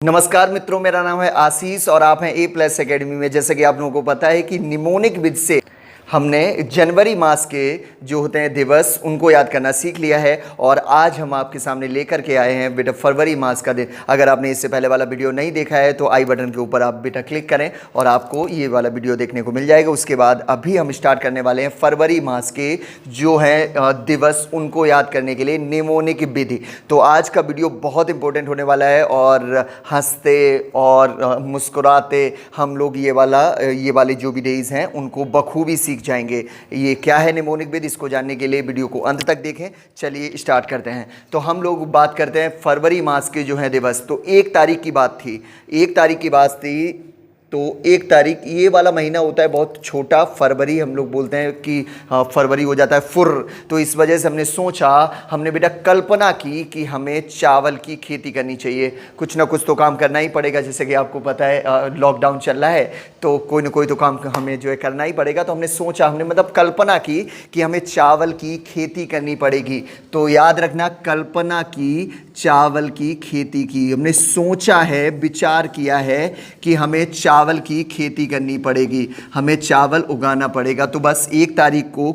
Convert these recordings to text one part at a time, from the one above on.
नमस्कार मित्रों, मेरा नाम है आशीष और आप हैं ए प्लस एकेडमी में। जैसे कि आप लोगों को पता है कि निमोनिक विद से हमने जनवरी मास के जो होते हैं दिवस उनको याद करना सीख लिया है और आज हम आपके सामने लेकर के आए हैं बेटा फरवरी मास का दिन। अगर आपने इससे पहले वाला वीडियो नहीं देखा है तो आई बटन के ऊपर आप बेटा क्लिक करें और आपको ये वाला वीडियो देखने को मिल जाएगा। उसके बाद अभी हम स्टार्ट करने वाले हैं फरवरी मास के जो है दिवस उनको याद करने के लिए निमोनिक विधि। तो आज का वीडियो बहुत इंपॉर्टेंट होने वाला है और हंसते और मुस्कुराते हम लोग ये वाले जो भी डेज हैं उनको बखूबी सीख जाएंगे। ये क्या है निमोनिक विधि, इसको जानने के लिए वीडियो को अंत तक देखें। चलिए स्टार्ट करते हैं। तो हम लोग बात करते हैं फरवरी मास के जो है दिवस। तो 1 तारीख की बात थी, 1 तारीख की बात थी। तो 1 तारीख, ये वाला महीना होता है बहुत छोटा, फरवरी हम लोग बोलते हैं कि फरवरी हो जाता है फुर। तो इस वजह से हमने सोचा, हमने बेटा कल्पना की कि हमें चावल की खेती करनी चाहिए। कुछ ना कुछ तो काम करना ही पड़ेगा, जैसे कि आपको पता है लॉकडाउन चल रहा है तो कोई ना कोई तो काम हमें जो है करना ही पड़ेगा। तो हमने सोचा, हमने मतलब कल्पना की कि हमें चावल की खेती करनी पड़ेगी। तो याद रखना, कल्पना की, चावल की खेती की। हमने सोचा है, विचार किया है कि हमें चावल की खेती करनी पड़ेगी, हमें चावल उगाना पड़ेगा। तो बस 1 तारीख को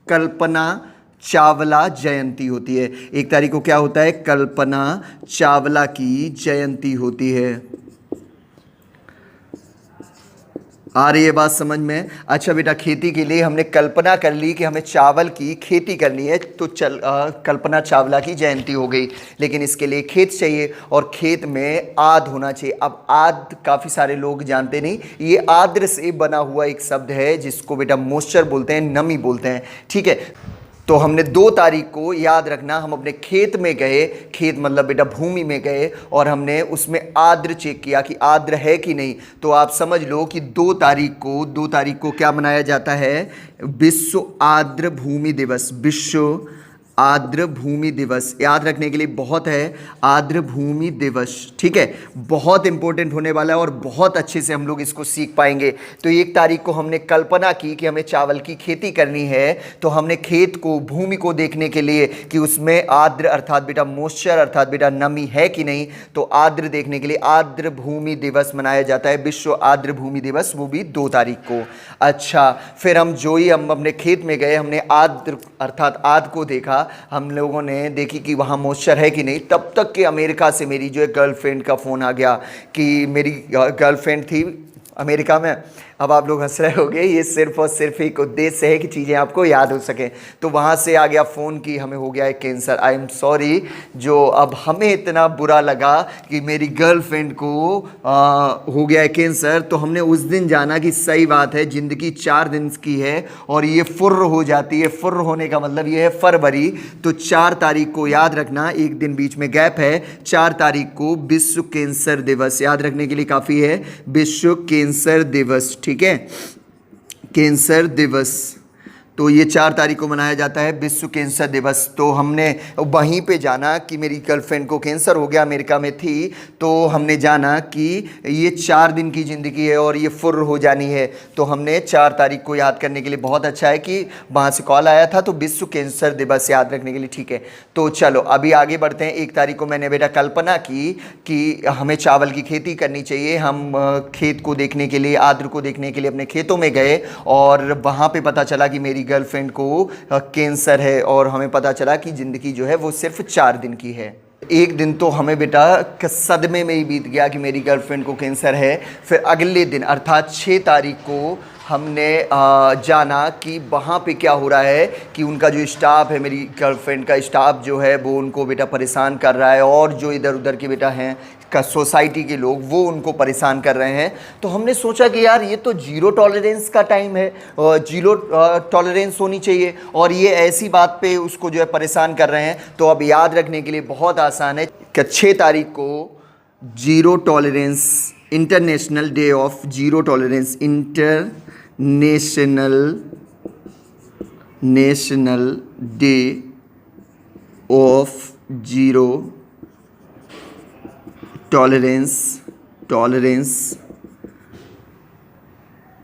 कल्पना चावला जयंती होती है। 1 तारीख को क्या होता है? कल्पना चावला की जयंती होती है। आ रही है बात समझ में? अच्छा बेटा, खेती के लिए हमने कल्पना कर ली कि हमें चावल की खेती करनी है, तो कल्पना चावला की जयंती हो गई। लेकिन इसके लिए खेत चाहिए और खेत में आद होना चाहिए। अब आद काफ़ी सारे लोग जानते नहीं, ये आद्र से बना हुआ एक शब्द है जिसको बेटा मॉइस्चर बोलते हैं, नमी बोलते हैं। ठीक है, तो हमने 2 तारीख को याद रखना, हम अपने खेत में गए, खेत मतलब बेटा भूमि में गए और हमने उसमें आर्द्र चेक किया कि आर्द्र है कि नहीं। तो आप समझ लो कि 2 तारीख को क्या मनाया जाता है? विश्व आर्द्र भूमि दिवस। विश्व आर्द्र भूमि दिवस याद रखने के लिए बहुत है, आर्द्र भूमि दिवस। ठीक है, बहुत इंपॉर्टेंट होने वाला है और बहुत अच्छे से हम लोग इसको सीख पाएंगे। तो 1 तारीख को हमने कल्पना की कि हमें चावल की खेती करनी है। तो हमने खेत को, भूमि को देखने के लिए कि उसमें आर्द्र अर्थात बेटा मॉइस्चर अर्थात बेटा नमी है कि नहीं, तो आर्द्र देखने के लिए आर्द्र भूमि दिवस मनाया जाता है, विश्व आर्द्र भूमि दिवस, वो भी 2 तारीख को। अच्छा, फिर हम अपने खेत में गए, हमने आर्द्र अर्थात आद को देखा, हम लोगों ने देखी कि वहाँ मॉइस्चर है कि नहीं। तब तक कि अमेरिका से मेरी जो है गर्लफ्रेंड का फ़ोन आ गया कि मेरी गर्लफ्रेंड थी अमेरिका में। अब आप लोग हंस रहे होंगे, ये सिर्फ और सिर्फ एक उद्देश्य है कि चीज़ें आपको याद हो सकें। तो वहाँ से आ गया फ़ोन कि हमें हो गया है कैंसर। आई एम सॉरी, जो अब हमें इतना बुरा लगा कि मेरी गर्लफ्रेंड को हो गया है कैंसर। तो हमने उस दिन जाना कि सही बात है, ज़िंदगी 4 दिन की है और ये फुर्र हो जाती है। फुर्र होने का मतलब ये है फरवरी। तो 4 तारीख को याद रखना, एक दिन बीच में गैप है। 4 तारीख को विश्व कैंसर दिवस याद रखने के लिए काफ़ी है, विश्व कैंसर दिवस। ठीक है, कैंसर दिवस, तो ये 4 तारीख को मनाया जाता है विश्व कैंसर दिवस। तो हमने वहीं पे जाना कि मेरी गर्लफ्रेंड को कैंसर हो गया, अमेरिका में थी। तो हमने जाना कि ये 4 दिन की ज़िंदगी है और ये फुर्र हो जानी है। तो हमने 4 तारीख को याद करने के लिए, बहुत अच्छा है कि वहाँ से कॉल आया था, तो विश्व कैंसर दिवस याद रखने के लिए। ठीक है, तो चलो अभी आगे बढ़ते हैं। 1 तारीख को मैंने बेटा कल्पना की कि हमें चावल की खेती करनी चाहिए। हम खेत को देखने के लिए, आर्द्र को देखने के लिए अपने खेतों में गए और वहाँ पर पता चला कि मेरी गर्लफ्रेंड को कैंसर है और हमें पता चला कि ज़िंदगी जो है वो सिर्फ 4 दिन की है। एक दिन तो हमें बेटा सदमे में ही बीत गया कि मेरी गर्लफ्रेंड को कैंसर है। फिर अगले दिन अर्थात 6 तारीख को हमने जाना कि वहाँ पे क्या हो रहा है कि उनका जो स्टाफ है, मेरी गर्लफ्रेंड का स्टाफ जो है वो उनको बेटा परेशान कर रहा है और जो इधर उधर के बेटा हैं का सोसाइटी के लोग वो उनको परेशान कर रहे हैं। तो हमने सोचा कि यार ये तो जीरो टॉलरेंस का टाइम है, जीरो टॉलरेंस होनी चाहिए और ये ऐसी बात पे उसको जो है परेशान कर रहे हैं। तो अब याद रखने के लिए बहुत आसान है कि 6 तारीख को zero tolerance, international day of zero tolerance, national day of zero tolerance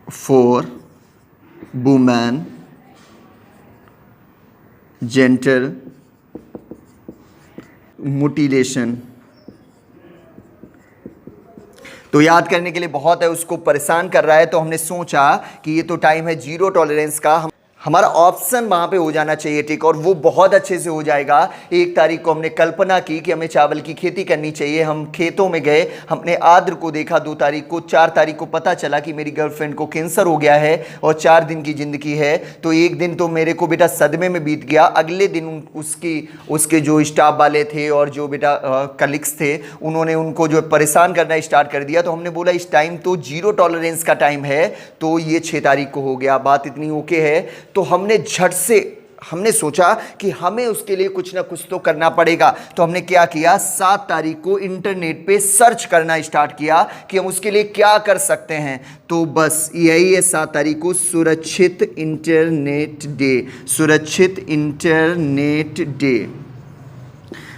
for women, genital mutilation तो याद करने के लिए बहुत है, उसको परेशान कर रहा है, तो हमने सोचा कि ये तो टाइम है जीरो टॉलरेंस का, हमारा ऑप्शन वहाँ पे हो जाना चाहिए ठीक, और वो बहुत अच्छे से हो जाएगा। 1 तारीख को हमने कल्पना की कि हमें चावल की खेती करनी चाहिए, हम खेतों में गए, हमने आद्र को देखा 2 तारीख को, 4 तारीख को पता चला कि मेरी गर्लफ्रेंड को कैंसर हो गया है और 4 दिन की ज़िंदगी है। तो एक दिन तो मेरे को बेटा सदमे में बीत गया, अगले दिन उसके जो स्टाफ वाले थे और जो बेटा कलीग्स थे, उन्होंने उनको जो परेशान करना स्टार्ट कर दिया। तो हमने बोला इस टाइम तो जीरो टॉलरेंस का टाइम है, तो ये 6 तारीख को हो गया, बात इतनी ओके है। तो हमने झट से हमने सोचा कि हमें उसके लिए कुछ ना कुछ तो करना पड़ेगा। तो हमने क्या किया, 7 तारीख को इंटरनेट पे सर्च करना स्टार्ट किया कि हम उसके लिए क्या कर सकते हैं। तो बस यही है 7 तारीख को सुरक्षित इंटरनेट डे, सुरक्षित इंटरनेट डे।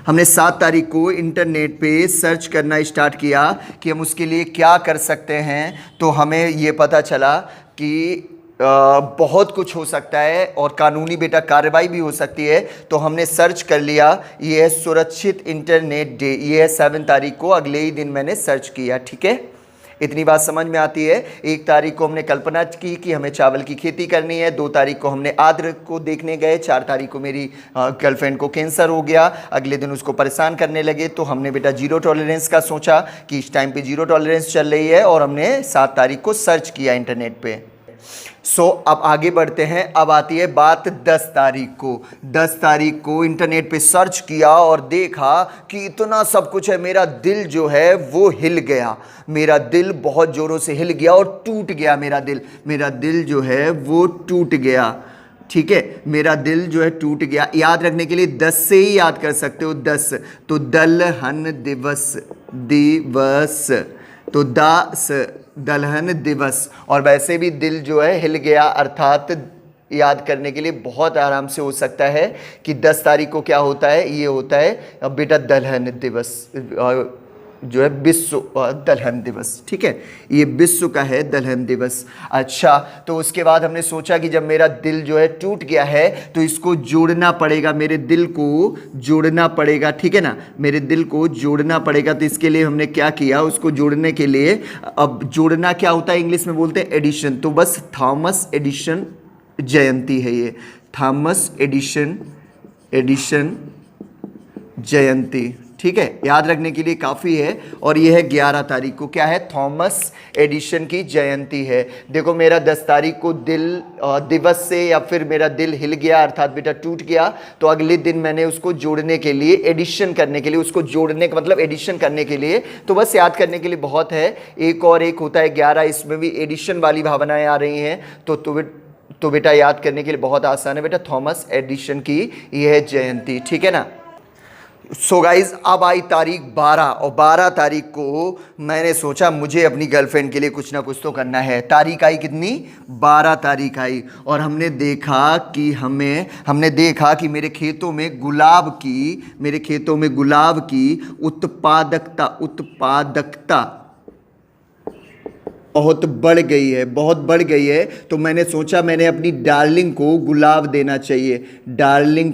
हमने 7 तारीख को इंटरनेट पे सर्च करना स्टार्ट किया कि हम उसके लिए क्या कर सकते हैं। तो हमें ये पता चला कि बहुत कुछ हो सकता है और कानूनी बेटा कार्रवाई भी हो सकती है। तो हमने सर्च कर लिया, ये है सुरक्षित इंटरनेट डे, ये है 7 तारीख को, अगले ही दिन मैंने सर्च किया। ठीक है, इतनी बात समझ में आती है। 1 तारीख को हमने कल्पना की कि हमें चावल की खेती करनी है, 2 तारीख को हमने आद्र को देखने गए, 4 तारीख को मेरी गर्लफ्रेंड को कैंसर हो गया, अगले दिन उसको परेशान करने लगे। तो हमने बेटा जीरो टॉलरेंस का सोचा कि इस टाइम पे जीरो टॉलरेंस चल रही है, और हमने 7 तारीख को सर्च किया इंटरनेट पे। अब आगे बढ़ते हैं। अब आती है बात 10 तारीख को। 10 तारीख को इंटरनेट पे सर्च किया और देखा कि इतना सब कुछ है, मेरा दिल जो है वो हिल गया, मेरा दिल बहुत ज़ोरों से हिल गया और टूट गया। मेरा दिल जो है वो टूट गया। ठीक है, मेरा दिल जो है टूट गया। याद रखने के लिए 10 से ही याद कर सकते हो, 10। तो दलहन दिवस, दिवस, तो दलहन दिवस। और वैसे भी दिल जो है हिल गया, अर्थात याद करने के लिए बहुत आराम से हो सकता है कि 10 तारीख को क्या होता है, ये होता है बेटा दलहन दिवस, जो है विश्व दलहन दिवस। ठीक है, ये विश्व का है दलहन दिवस। अच्छा, तो उसके बाद हमने सोचा कि जब मेरा दिल जो है टूट गया है तो इसको जोड़ना पड़ेगा, मेरे दिल को जोड़ना पड़ेगा। ठीक है ना, मेरे दिल को जोड़ना पड़ेगा। तो इसके लिए हमने क्या किया, उसको जोड़ने के लिए, अब जोड़ना क्या होता है, इंग्लिश में बोलते हैं एडिशन। तो बस थॉमस एडिशन जयंती है ये, थॉमस एडिशन जयंती। ठीक है, याद रखने के लिए काफ़ी है। और ये है 11 तारीख को, क्या है, थॉमस एडिशन की जयंती है। देखो मेरा 10 तारीख को दिवस से या फिर मेरा दिल हिल गया, अर्थात बेटा टूट गया। तो अगले दिन मैंने उसको जोड़ने के लिए, एडिशन करने के लिए, उसको जोड़ने का मतलब एडिशन करने के लिए, तो बस याद करने के लिए बहुत है। एक और एक होता है 11, इसमें भी एडिशन वाली भावनाएं आ रही हैं। तो बेटा याद करने के लिए बहुत आसान है बेटा, थॉमस एडिशन की यह है जयंती। ठीक है ना। सो गाइज, अब आई तारीख 12, और 12 तारीख को मैंने सोचा मुझे अपनी गर्लफ्रेंड के लिए कुछ ना कुछ तो करना है। तारीख आई कितनी, 12 तारीख आई। और हमने देखा कि मेरे खेतों में गुलाब की उत्पादकता बहुत बढ़ गई है। तो मैंने सोचा मैंने अपनी डार्लिंग को गुलाब देना चाहिए। डार्लिंग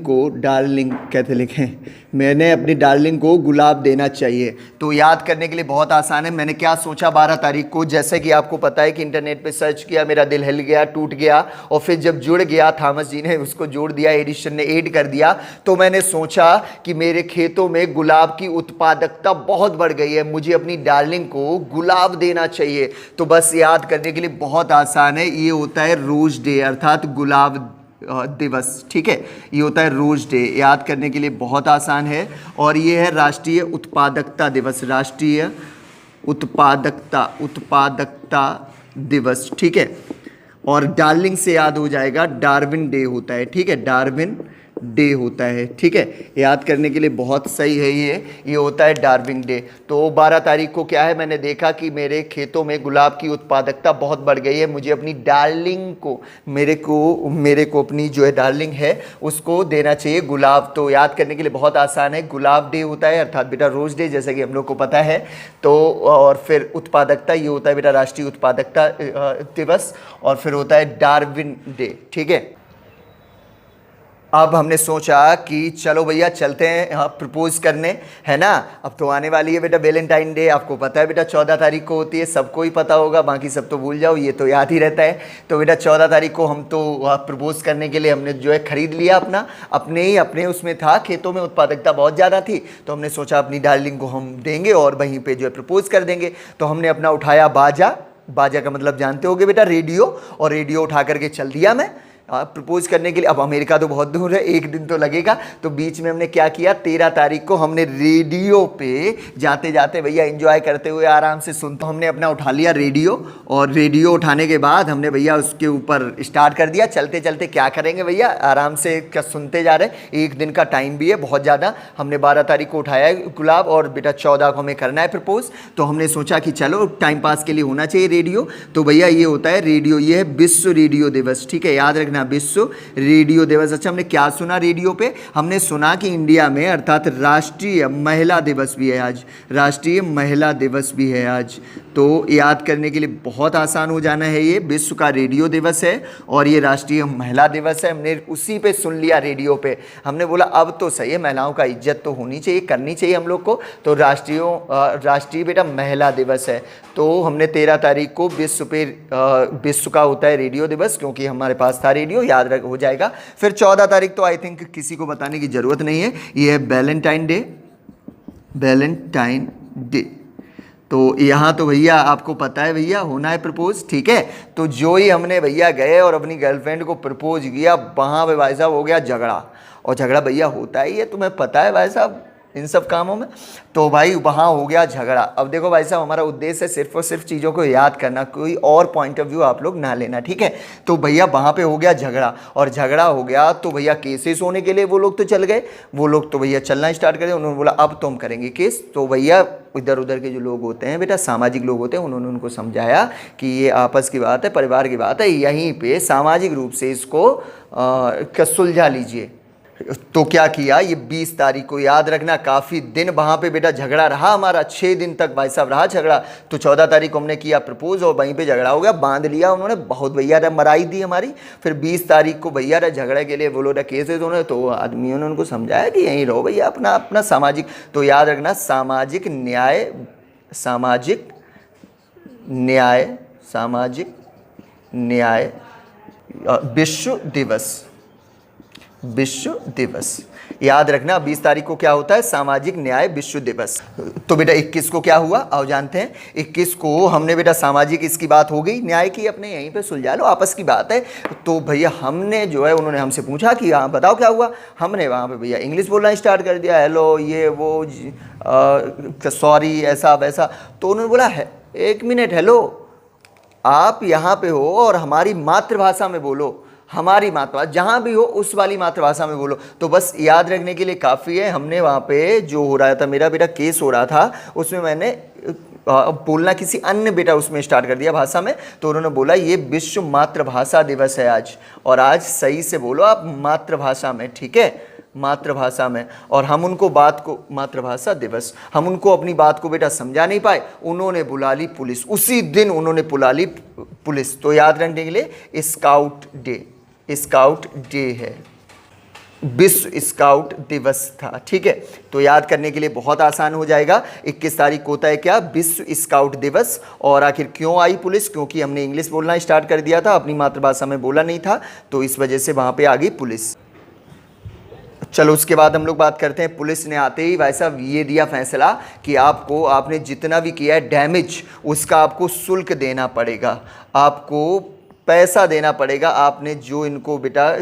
कैसे लिखें, मैंने अपनी डार्लिंग को गुलाब देना चाहिए। तो याद करने के लिए बहुत आसान है। मैंने क्या सोचा 12 तारीख को, जैसे कि आपको पता है कि इंटरनेट पे सर्च किया, मेरा दिल हिल गया, टूट गया, और फिर जब जुड़ गया, थॉमस जी ने उसको जोड़ दिया, एडिशन ने ऐड कर दिया। तो मैंने सोचा कि मेरे खेतों में गुलाब की उत्पादकता बहुत बढ़ गई है, मुझे अपनी डार्लिंग को गुलाब देना चाहिए। तो बस याद करने के लिए बहुत आसान है, ये होता है रोज डे, अर्थात गुलाब दिवस। ठीक है, ये होता है रोज डे, याद करने के लिए बहुत आसान है। और ये है राष्ट्रीय उत्पादकता दिवस, राष्ट्रीय उत्पादकता दिवस। ठीक है, और डार्लिंग से याद हो जाएगा डार्विन डे होता है। ठीक है, डार्विन डे होता है। ठीक है, याद करने के लिए बहुत सही है, ये होता है डार्विन डे। तो 12 तारीख को क्या है, मैंने देखा कि मेरे खेतों में गुलाब की उत्पादकता बहुत बढ़ गई है, मुझे अपनी डार्लिंग को, मेरे को अपनी जो है डार्लिंग है उसको देना चाहिए गुलाब। तो याद करने के लिए बहुत आसान है, गुलाब डे होता है, अर्थात बेटा रोज डे, जैसे कि हम लोग को पता है। तो और फिर उत्पादकता, ये होता है बेटा राष्ट्रीय उत्पादकता दिवस, और फिर होता है डार्विन डे। ठीक है, अब हमने सोचा कि चलो भैया चलते हैं हाँ प्रपोज करने, है ना। अब तो आने वाली है बेटा वैलेंटाइन डे, आपको पता है बेटा 14 तारीख को होती है, सबको ही पता होगा, बाकी सब तो भूल जाओ, ये तो याद ही रहता है। तो बेटा 14 तारीख को हम तो प्रपोज करने के लिए हमने जो है खरीद लिया अपना, अपने उसमें था, खेतों में उत्पादकता बहुत ज़्यादा थी, तो हमने सोचा अपनी डार्लिंग को हम देंगे और वहीं पर जो है प्रपोज कर देंगे। तो हमने अपना उठाया बाजा, बाजा का मतलब जानते होगे बेटा रेडियो, और रेडियो उठा करके चल दिया मैं प्रपोज करने के लिए। अब अमेरिका तो बहुत दूर है, एक दिन तो लगेगा, तो बीच में हमने क्या किया, 13 तारीख को हमने रेडियो पे जाते जाते भैया एंजॉय करते हुए आराम से सुनते, हमने अपना उठा लिया रेडियो, और रेडियो उठाने के बाद हमने भैया उसके ऊपर स्टार्ट कर दिया। चलते चलते क्या करेंगे भैया, आराम से क्या सुनते जा रहे, एक दिन का टाइम भी है बहुत ज़्यादा। हमने 12 तारीख को उठाया है गुलाब, और बेटा 14 को हमें करना है प्रपोज। तो हमने सोचा कि चलो टाइम पास के लिए होना चाहिए रेडियो, तो भैया ये होता है रेडियो, ये है विश्व रेडियो दिवस, ठीक है, याद रखना विश्व रेडियो दिवस। अच्छा हमने क्या सुना रेडियो पे, हमने सुना कि इंडिया में अर्थात राष्ट्रीय महिला दिवस भी है आज, राष्ट्रीय महिला दिवस भी है आज। तो याद करने के लिए बहुत आसान हो जाना है, ये विश्व का रेडियो दिवस है और ये राष्ट्रीय महिला दिवस है। हमने उसी पे सुन लिया रेडियो पे, हमने बोला अब तो सही है, महिलाओं का इज्जत तो होनी चाहिए, करनी चाहिए हम लोग को। तो राष्ट्रीय बेटा महिला दिवस है, तो हमने 13 तारीख को विश्व का होता है रेडियो दिवस, क्योंकि हमारे पास था रेडियो, याद रख हो जाएगा। फिर 14 तारीख तो आई थिंक किसी को बताने की ज़रूरत नहीं है, ये है वैलेंटाइन डे, वैलेंटाइन डे। तो यहाँ तो भैया आपको पता है भैया होना है प्रपोज, ठीक है। तो जो ही हमने भैया गए और अपनी गर्लफ्रेंड को प्रपोज किया, वहाँ पे भाई साहब हो गया झगड़ा, और झगड़ा भैया होता ही है, तुम्हें पता है भाई साहब इन सब कामों में। तो भाई वहाँ हो गया झगड़ा। अब देखो भाई साहब हमारा उद्देश्य है सिर्फ और सिर्फ चीज़ों को याद करना, कोई और पॉइंट ऑफ व्यू आप लोग ना लेना, ठीक है। तो भैया वहाँ पे हो गया झगड़ा, और झगड़ा हो गया तो भैया केसेस होने के लिए वो लोग तो चल गए, वो लोग तो भैया चलना स्टार्ट कर दिया। उन्होंने बोला अब तो हम करेंगे केस। तो भैया इधर उधर के जो लोग होते हैं बेटा, सामाजिक लोग होते हैं, उन्होंने उनको समझाया कि ये आपस की बात है, परिवार की बात है, यहीं पे सामाजिक रूप से इसको सुलझा लीजिए। तो क्या किया, ये 20 तारीख को याद रखना, काफ़ी दिन वहाँ पे बेटा झगड़ा रहा हमारा, 6 दिन तक भाई साहब रहा झगड़ा। तो 14 तारीख को हमने किया प्रपोज और वहीं पे झगड़ा हो गया, बांध लिया उन्होंने, बहुत भैया मराई दी हमारी। फिर 20 तारीख को भैया झगड़े के लिए बोलो केसेस होने, तो आदमियों ने उनको समझाया कि यहीं रहो भैया, अपना अपना सामाजिक। तो याद रखना सामाजिक न्याय, सामाजिक न्याय, सामाजिक न्याय विश्व दिवस, विश्व दिवस याद रखना। 20 तारीख को क्या होता है, सामाजिक न्याय विश्व दिवस। तो बेटा 21 को क्या हुआ आओ जानते हैं। 21 को हमने बेटा सामाजिक इसकी बात हो गई, न्याय की अपने यहीं पे सुलझा लो, आपस की बात है। तो भैया हमने जो है, उन्होंने हमसे पूछा कि हाँ बताओ क्या हुआ, हमने वहाँ पे भैया इंग्लिश बोलना स्टार्ट कर दिया, हेलो ये वो सॉरी ऐसा वैसा। तो उन्होंने बोला है 1 मिनट, हेलो आप यहाँ पे हो और हमारी मातृभाषा में बोलो, हमारी मातृभाषा जहाँ भी हो उस वाली मातृभाषा में बोलो। तो बस याद रखने के लिए काफ़ी है। हमने वहाँ पे जो हो रहा था, मेरा बेटा केस हो रहा था, उसमें मैंने बोलना किसी अन्य बेटा उसमें स्टार्ट कर दिया भाषा में। तो उन्होंने बोला ये विश्व मातृभाषा दिवस है आज, और आज सही से बोलो आप मातृभाषा में, ठीक है, मातृभाषा में। और हम उनको बात को, मातृभाषा दिवस, हम उनको अपनी बात को बेटा समझा नहीं पाए, उन्होंने बुला ली पुलिस, उसी दिन उन्होंने बुला ली पुलिस। तो याद रखने के लिए स्काउट डे, स्काउट डे है, विश्व स्काउट दिवस था, ठीक है। तो याद करने के लिए बहुत आसान हो जाएगा। 21 तारीख को होता है क्या, विश्व स्काउट दिवस। और आखिर क्यों आई पुलिस, क्योंकि हमने इंग्लिश बोलना स्टार्ट कर दिया था, अपनी मातृभाषा में बोला नहीं था, तो इस वजह से वहाँ पे आ गई पुलिस। चलो उसके बाद हम लोग बात करते हैं, पुलिस ने आते ही भाई साहब ये दिया फैसला कि आपको, आपने जितना भी किया है डैमेज, उसका आपको शुल्क देना पड़ेगा, आपको पैसा देना पड़ेगा, आपने जो इनको बेटा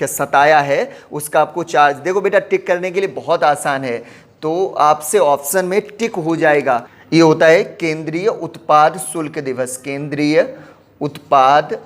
सताया है उसका आपको चार्ज। देखो बेटा टिक करने के लिए बहुत आसान है, तो आपसे ऑप्शन में टिक हो जाएगा। ये होता है केंद्रीय उत्पाद शुल्क दिवस, केंद्रीय उत्पाद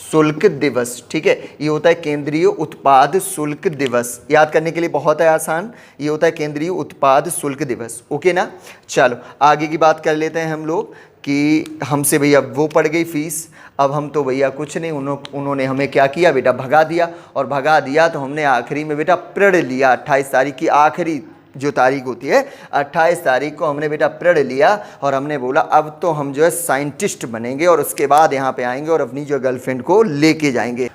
शुल्क दिवस, ठीक है। ये होता है केंद्रीय उत्पाद शुल्क दिवस, याद करने के लिए बहुत है आसान, ये होता है केंद्रीय उत्पाद शुल्क दिवस, ओके ना। चलो आगे की बात कर लेते हैं हम लोग कि हमसे भैया वो पड़ गई फीस। अब हम तो भैया कुछ नहीं, उन्होंने हमें क्या किया बेटा, भगा दिया। और भगा दिया तो हमने आखिरी में बेटा प्रण लिया, 28 तारीख की आखिरी जो तारीख होती है 28 तारीख को हमने बेटा प्रण लिया और हमने बोला अब तो हम जो है साइंटिस्ट बनेंगे और उसके बाद यहाँ पे आएंगे और अपनी जो गर्लफ्रेंड को लेके जाएंगे।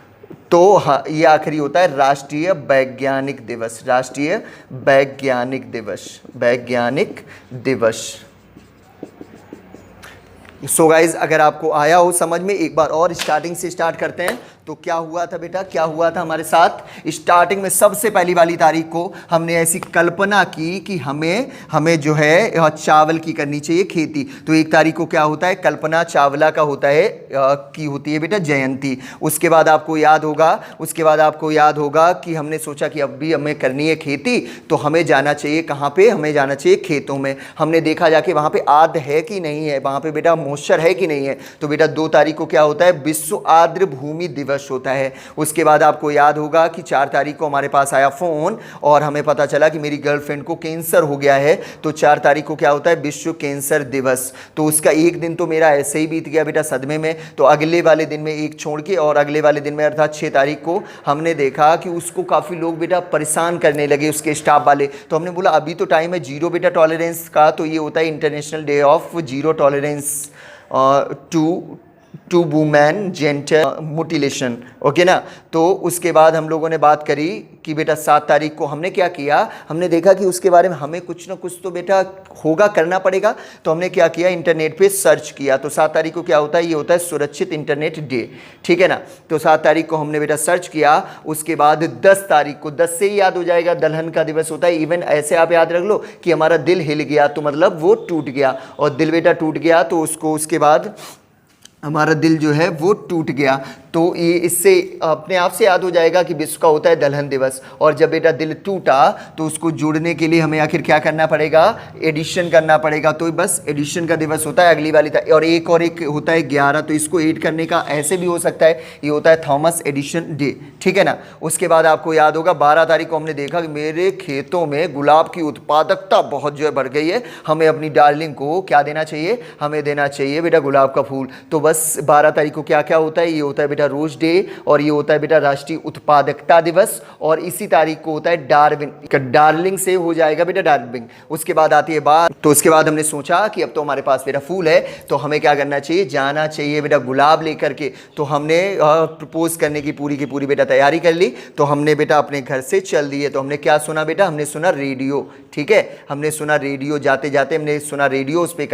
तो हाँ, ये आखिरी होता है राष्ट्रीय वैज्ञानिक दिवस, राष्ट्रीय वैज्ञानिक दिवस, वैज्ञानिक दिवस। सो गाइज, अगर आपको आया हो समझ में, एक बार और स्टार्टिंग से स्टार्ट करते हैं। तो क्या हुआ था बेटा, क्या हुआ था हमारे साथ स्टार्टिंग में? सबसे पहली वाली तारीख को हमने ऐसी कल्पना की कि हमें जो है चावल की करनी चाहिए खेती। तो 1 तारीख को क्या होता है, कल्पना चावला का होता है की होती है बेटा जयंती। उसके बाद आपको याद होगा कि हमने सोचा कि अब भी हमें करनी है खेती, तो हमें जाना चाहिए कहाँ पे, हमें जाना चाहिए खेतों में। हमने देखा जाके वहाँ पे आर्द्र है कि नहीं है, वहाँ पे बेटा मॉइस्चर है कि नहीं है। तो बेटा 2 तारीख को क्या होता है, विश्व आर्द्र भूमि दिवस होता है। उसके बाद आपको याद होगा कि 4 तारीख को हमारे पास आया फोन और हमें पता चला कि मेरी गर्लफ्रेंड को कैंसर हो गया है। तो 4 तारीख को क्या होता है, विश्व कैंसर दिवस। तो उसका एक दिन तो मेरा ऐसे ही बीत गया बेटा सदमे में। तो अगले वाले दिन में एक छोड़ के और अगले वाले दिन में अर्थात 6 तारीख को हमने देखा कि उसको काफ़ी लोग बेटा परेशान करने लगे, उसके स्टाफ वाले। तो हमने बोला अभी तो टाइम है जीरो बेटा टॉलरेंस का। तो ये होता है international day of zero tolerance to women genital mutilation, okay ना। तो उसके बाद हम लोगों ने बात करी कि बेटा 7 तारीख को हमने क्या किया, हमने देखा कि उसके बारे में हमें कुछ ना कुछ तो बेटा होगा, करना पड़ेगा। तो हमने क्या किया, इंटरनेट पे सर्च किया। तो 7 तारीख को क्या होता है, ये होता है सुरक्षित इंटरनेट डे, ठीक है ना। तो 7 तारीख को हमने बेटा सर्च किया। उसके बाद 10 तारीख को, 10 से ही याद हो जाएगा, दलहन का दिवस होता है। इवन ऐसे आप याद रख लो कि हमारा दिल हिल गया, तो मतलब वो टूट गया, और दिल बेटा टूट गया तो उसको उसके बाद हमारा दिल जो है वो टूट गया। तो ये इससे अपने आप से याद हो जाएगा कि विश्व का होता है दलहन दिवस। और जब बेटा दिल टूटा तो उसको जोड़ने के लिए हमें आखिर क्या करना पड़ेगा, एडिशन करना पड़ेगा। तो बस एडिशन का दिवस होता है अगली वाली और एक होता है 11। तो इसको ऐड करने का ऐसे भी हो सकता है, ये होता है थॉमस एडिशन डे, ठीक है ना। उसके बाद आपको याद होगा 12 तारीख को हमने देखा कि मेरे खेतों में गुलाब की उत्पादकता बहुत जो है बढ़ गई है, हमें अपनी डार्लिंग को क्या देना चाहिए, हमें देना चाहिए बेटा गुलाब का फूल। तो बस 12 तारीख को क्या क्या होता है, ये होता है बेटा रोज डे, और ये होता है बेटा राष्ट्रीय उत्पादकता दिवस। और इसी तारीख को होता है डार्विन, डार्लिंग से हो जाएगा बेटा डार्विन। उसके बाद आती है बात, तो उसके बाद हमने सोचा कि अब तो हमारे पास बेटा फूल है, तो हमें क्या करना चाहिए, जाना चाहिए बेटा गुलाब लेकर के। तो हमने प्रपोज करने की पूरी बेटा तैयारी कर ली। तो हमने बेटा अपने घर से चल दिए। तो हमने क्या सुना बेटा, हमने सुना रेडियो, ठीक है, हमने सुना रेडियो, जाते जाते हमने सुना रेडियो, उस पर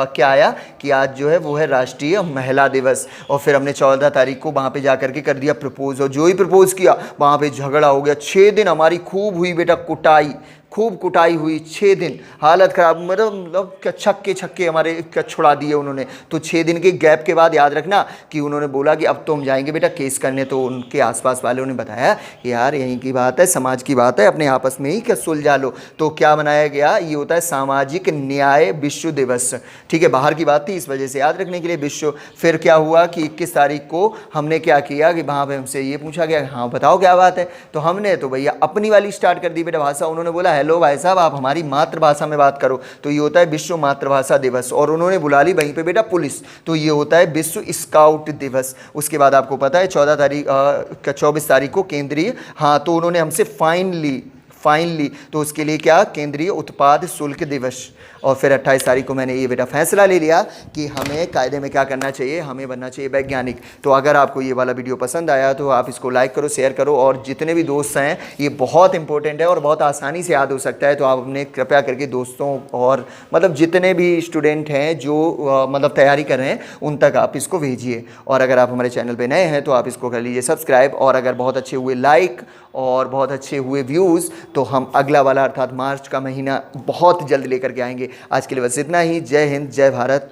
क्या आया कि आज जो है वो है राष्ट्रीय महिला दिवस। और फिर हमने 14 तारीख को वहाँ पे जाकर के कर दिया प्रपोज, और जो ही प्रपोज किया वहाँ पे झगड़ा हो गया। 6 दिन हमारी खूब हुई बेटा कुटाई, खूब कुटाई हुई 6 दिन, हालत ख़राब, मतलब छक्के हमारे छुड़ा दिए उन्होंने। तो 6 दिन के गैप के बाद याद रखना कि उन्होंने बोला कि अब तो हम जाएंगे बेटा केस करने। तो उनके आसपास वालों ने बताया कि यार यहीं की बात है, समाज की बात है, अपने आपस में ही क्या सुलझा लो। तो क्या बनाया गया, ये होता है सामाजिक न्याय विश्व दिवस, ठीक है, बाहर की बात थी इस वजह से याद रखने के लिए विश्व। फिर क्या हुआ कि 21 तारीख को हमने क्या किया कि वहाँ पर हमसे ये पूछा गया, हाँ बताओ क्या बात है। तो हमने तो भैया अपनी वाली स्टार्ट कर दी बेटा भाषा। उन्होंने बोला हेलो भाई साहब, आप हमारी मातृभाषा में बात करो। तो ये होता है विश्व मातृभाषा दिवस। और उन्होंने बुला ली वहीं पे बेटा पुलिस, तो ये होता है विश्व स्काउट दिवस। उसके बाद आपको पता है 24 तारीख को केंद्रीय, हाँ, तो उन्होंने हमसे फाइन ली, तो उसके लिए क्या, केंद्रीय उत्पाद शुल्क दिवस। और फिर 28 तारीख को मैंने ये बेटा फैसला ले लिया कि हमें कायदे में क्या करना चाहिए, हमें बनना चाहिए वैज्ञानिक। तो अगर आपको ये वाला वीडियो पसंद आया तो आप इसको लाइक करो, शेयर करो, और जितने भी दोस्त हैं, ये बहुत इंपॉर्टेंट है और बहुत आसानी से याद हो सकता है। तो आप अपने कृपया करके दोस्तों और मतलब जितने भी स्टूडेंट हैं जो मतलब तैयारी कर रहे हैं, उन तक आप इसको भेजिए। और अगर आप हमारे चैनल पर नए हैं तो आप इसको कर लीजिए सब्सक्राइब। और अगर बहुत अच्छे हुए लाइक और बहुत अच्छे हुए व्यूज़ तो हम अगला वाला अर्थात मार्च का महीना बहुत जल्द लेकर के आएंगे। आज के लिए बस इतना ही। जय हिंद, जय भारत।